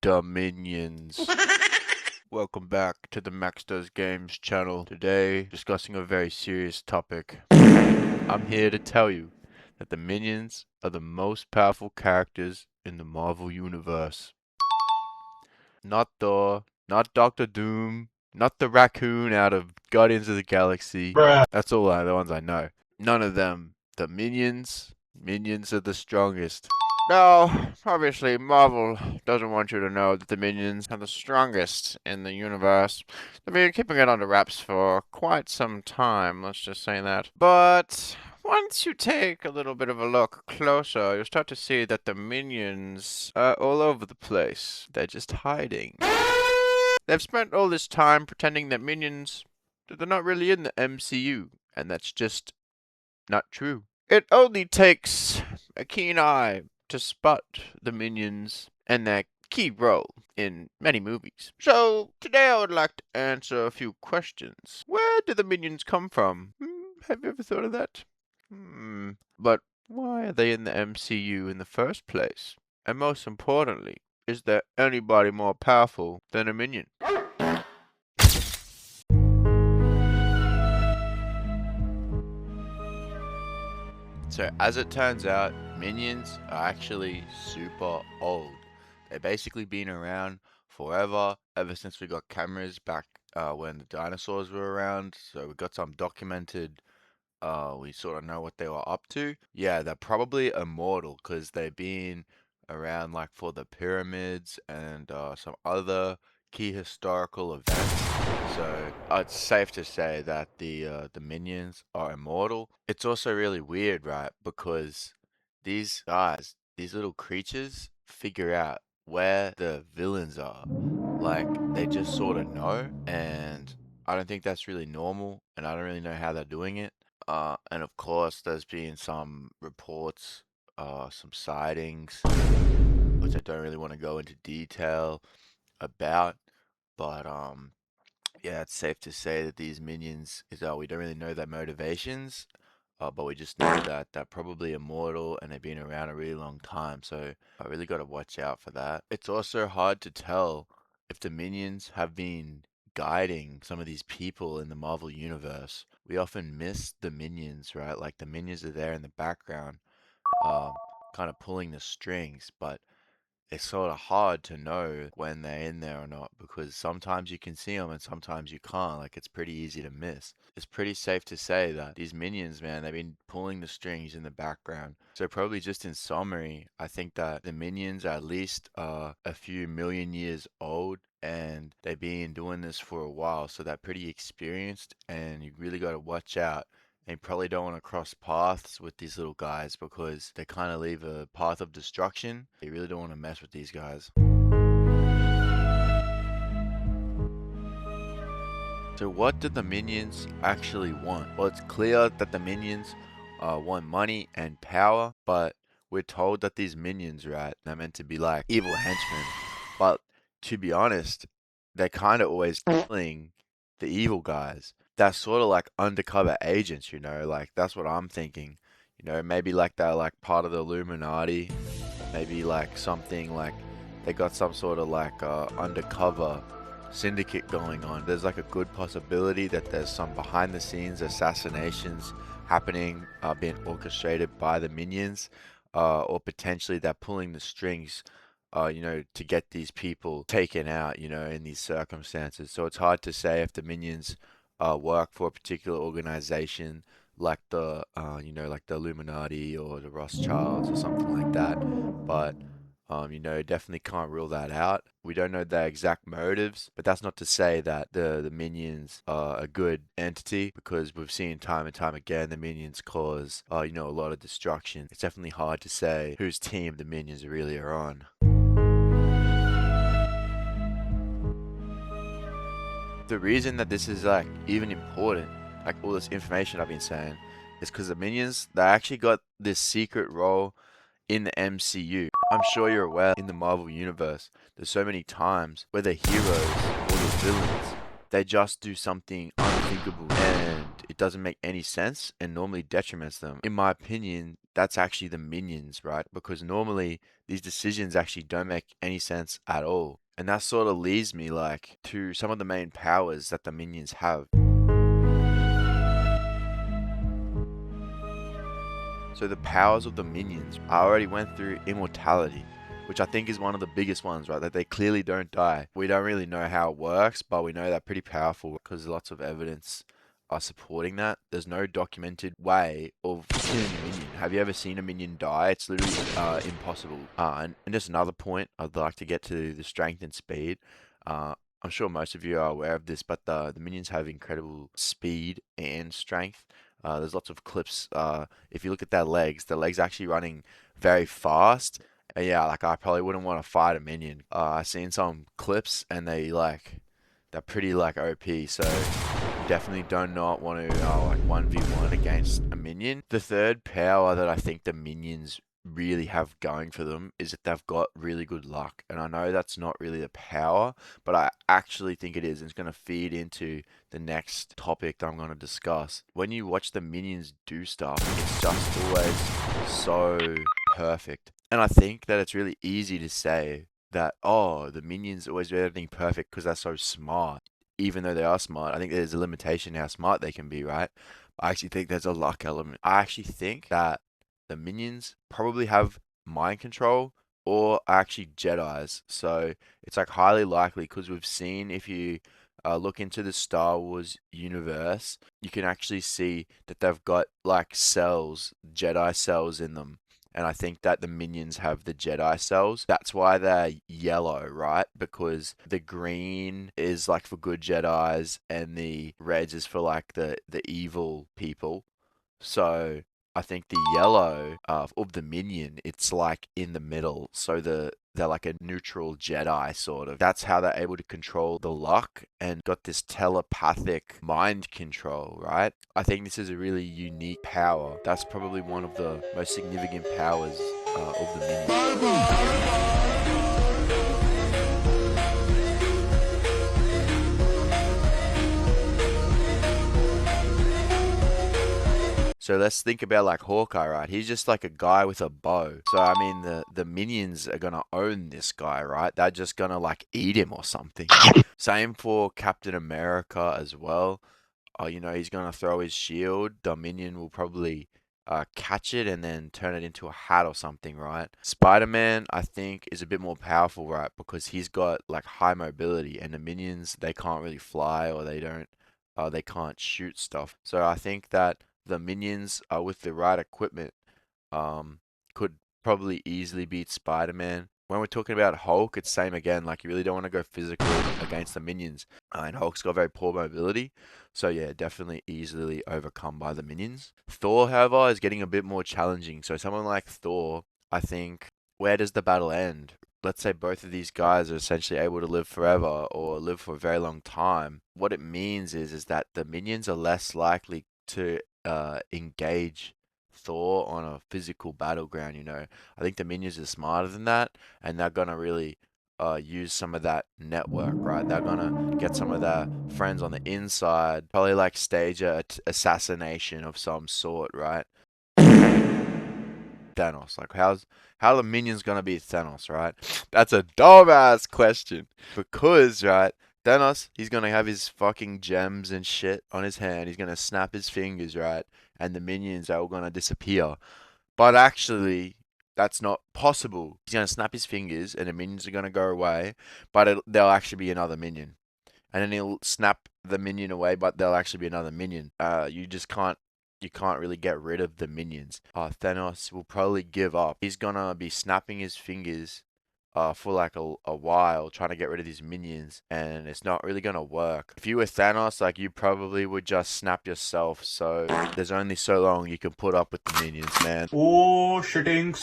Dominions. Welcome back to the Max Does Games channel. Today, discussing a very serious topic. I'm here to tell you that the minions are the most powerful characters in the Marvel Universe. Not Thor, not Doctor Doom, not the raccoon out of Guardians of the Galaxy. Bruh. That's all the ones I know. None of them. The minions. Minions are the strongest. Now, obviously, Marvel doesn't want you to know that the minions are the strongest in the universe. They've been keeping it under wraps for quite some time, let's just say that. But once you take a little bit of a look closer, you'll start to see that the minions are all over the place. They're just hiding. They've spent all this time pretending that they're not really in the MCU, and that's just not true. It only takes a keen eye to spot the minions and their key role in many movies. So, today I would like to answer a few questions. Where do the minions come from? Have you ever thought of that? But why are they in the MCU in the first place? And most importantly, is there anybody more powerful than a minion? So as it turns out, minions are actually super old. They've basically been around forever, ever since we got cameras back when the dinosaurs were around. So we got some documented, we sort of know what they were up to. Yeah, they're probably immortal because they've been around like for the pyramids and some other key historical events. So it's safe to say that the minions are immortal. It's also really weird, right? Because these guys, these little creatures, figure out where the villains are. Like they just sort of know, and I don't think that's really normal, and I don't really know how they're doing it. And of course, there's been some reports, some sightings, which I don't really want to go into detail about, but yeah, it's safe to say that these minions we don't really know their motivations, but we just know that they're probably immortal and they've been around a really long time. So I really got to watch out for that. It's also hard to tell if the minions have been guiding some of these people in the Marvel universe. We often miss the minions, right? Like the minions are there in the background, um, kind of pulling the strings, but it's sort of hard to know when they're in there or not because sometimes you can see them and sometimes you can't. Like it's pretty easy to miss. It's pretty safe to say that these minions, man, they've been pulling the strings in the background. So probably just in summary, I think that the minions are at least a few million years old and they've been doing this for a while. So they're pretty experienced and you really got to watch out. And you probably don't want to cross paths with these little guys because they kind of leave a path of destruction. You really don't want to mess with these guys. So what do the minions actually want? Well, it's clear that the minions want money and power, but we're told that these minions, right, they're meant to be like evil henchmen. But to be honest, they're kind of always killing the evil guys. They're sort of like undercover agents, like that's what I'm thinking. Maybe like they're like part of the Illuminati, maybe like something like they got some sort of like undercover syndicate going on. There's like a good possibility that there's some behind the scenes assassinations happening, being orchestrated by the minions, or potentially they're pulling the strings, to get these people taken out, in these circumstances. So it's hard to say if the minions work for a particular organization like like the Illuminati or the Rothschilds or something like that. But definitely can't rule that out. We don't know their exact motives, but that's not to say that the minions are a good entity because we've seen time and time again the minions cause a lot of destruction. It's definitely hard to say whose team the minions really are on. The reason that this is like even important, like all this information I've been saying, is because the minions they actually got this secret role in the MCU. I'm sure you're aware in the Marvel universe, there's so many times where the heroes or the villains They just do something unthinkable and it doesn't make any sense and normally detriments them. In my opinion, that's actually the minions, right? Because normally these decisions actually don't make any sense at all. And that sort of leads me like to some of the main powers that the minions have. So the powers of the minions, I already went through immortality, which I think is one of the biggest ones, right? That they clearly don't die. We don't really know how it works, but we know they're pretty powerful because lots of evidence are supporting that. There's no documented way of killing a minion. Have you ever seen a minion die? It's literally impossible. And just another point I'd like to get to the strength and speed. I'm sure most of you are aware of this, but the minions have incredible speed and strength. There's lots of clips. If you look at their legs, the legs actually running very fast. And yeah, like I probably wouldn't want to fight a minion. I've seen some clips and they're pretty like OP. So definitely do not want to like 1v1 against a minion. The third power that I think the minions really have going for them is that they've got really good luck. And I know that's not really a power, but I actually think it is. And it's going to feed into the next topic that I'm going to discuss. When you watch the minions do stuff, it's just always so perfect. And I think that it's really easy to say that, oh, the minions always do everything perfect because they're so smart. Even though they are smart, I think there's a limitation how smart they can be, right? I actually think there's a luck element. I actually think that the minions probably have mind control or are actually Jedis. So it's like highly likely because we've seen if you look into the Star Wars universe, you can actually see that they've got like cells, Jedi cells in them. And I think that the minions have the Jedi cells. That's why they're yellow, right? Because the green is like for good Jedis and the reds is for like the evil people. So I think the yellow of the minion, it's like in the middle. So they're like a neutral Jedi sort of. That's how they're able to control the luck and got this telepathic mind control, right? I think this is a really unique power. That's probably one of the most significant powers of the minion. So let's think about like Hawkeye, right? He's just like a guy with a bow. So I mean the minions are gonna own this guy, right? They're just gonna like eat him or something. Same for Captain America as well. He's gonna throw his shield. The minion will probably catch it and then turn it into a hat or something, right? Spider-Man, I think, is a bit more powerful, right? Because he's got like high mobility, and the minions they can't really fly or they can't shoot stuff. So I think that the minions with the right equipment could probably easily beat Spider-Man. When we're talking about Hulk, it's same again. Like you really don't want to go physical against the minions, and Hulk's got very poor mobility. So yeah, definitely easily overcome by the minions. Thor, however, is getting a bit more challenging. So someone like Thor, I think, where does the battle end? Let's say both of these guys are essentially able to live forever or live for a very long time. What it means is that the minions are less likely to engage Thor on a physical battleground, I think the minions are smarter than that, and they're gonna really use some of that network, right? They're gonna get some of their friends on the inside, probably like stage a assassination of some sort, right? Thanos, like how are the minions gonna beat Thanos, right? That's a dumbass question because, right? Thanos, he's gonna have his fucking gems and shit on his hand. He's gonna snap his fingers, right? And the minions are all gonna disappear. But actually, that's not possible. He's going to snap his fingers and the minions are going to go away, but there'll actually be another minion. And then he'll snap the minion away, but there'll actually be another minion. You can't really get rid of the minions. Thanos will probably give up. He's going to be snapping his fingers for like a while trying to get rid of these minions, and it's not really gonna work. If you were Thanos, like you probably would just snap yourself. So there's only so long you can put up with the minions, man. Oh, shittings.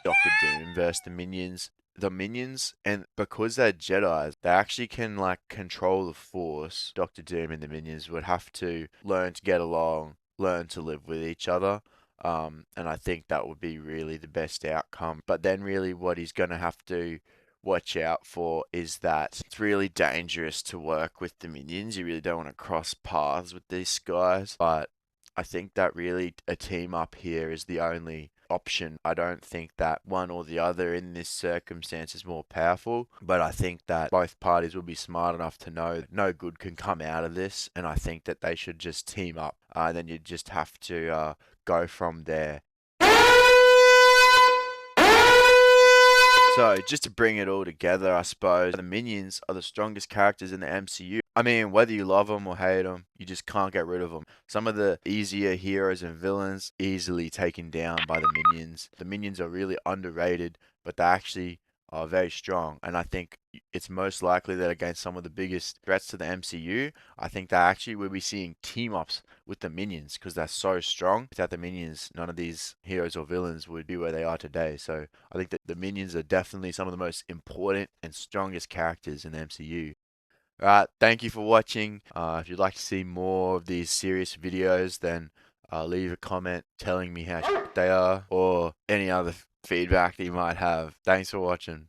Doctor Doom versus the minions. The minions, and because they're Jedi, they actually can like control the Force. Doctor Doom and the minions would have to learn to get along, learn to live with each other. And I think that would be really the best outcome. But then, really, what he's gonna have to watch out for is that it's really dangerous to work with the minions. You really don't want to cross paths with these guys, but I think that really a team up here is the only option. I don't think that one or the other in this circumstance is more powerful, but I think that both parties will be smart enough to know that no good can come out of this, and I think that they should just team up. Then you just have to go from there. So, just to bring it all together, I suppose the minions are the strongest characters in the MCU. I mean, whether you love them or hate them, you just can't get rid of them. Some of the easier heroes and villains easily taken down by the minions. The minions are really underrated, but they actually are very strong. And I think it's most likely that against some of the biggest threats to the MCU, I think that actually we'll be seeing team ups with the minions because they're so strong. Without the minions, none of these heroes or villains would be where they are today. So I think that the minions are definitely some of the most important and strongest characters in the MCU. Alright, thank you for watching. If you'd like to see more of these serious videos, then leave a comment telling me how shit they are or any other feedback that you might have. Thanks for watching.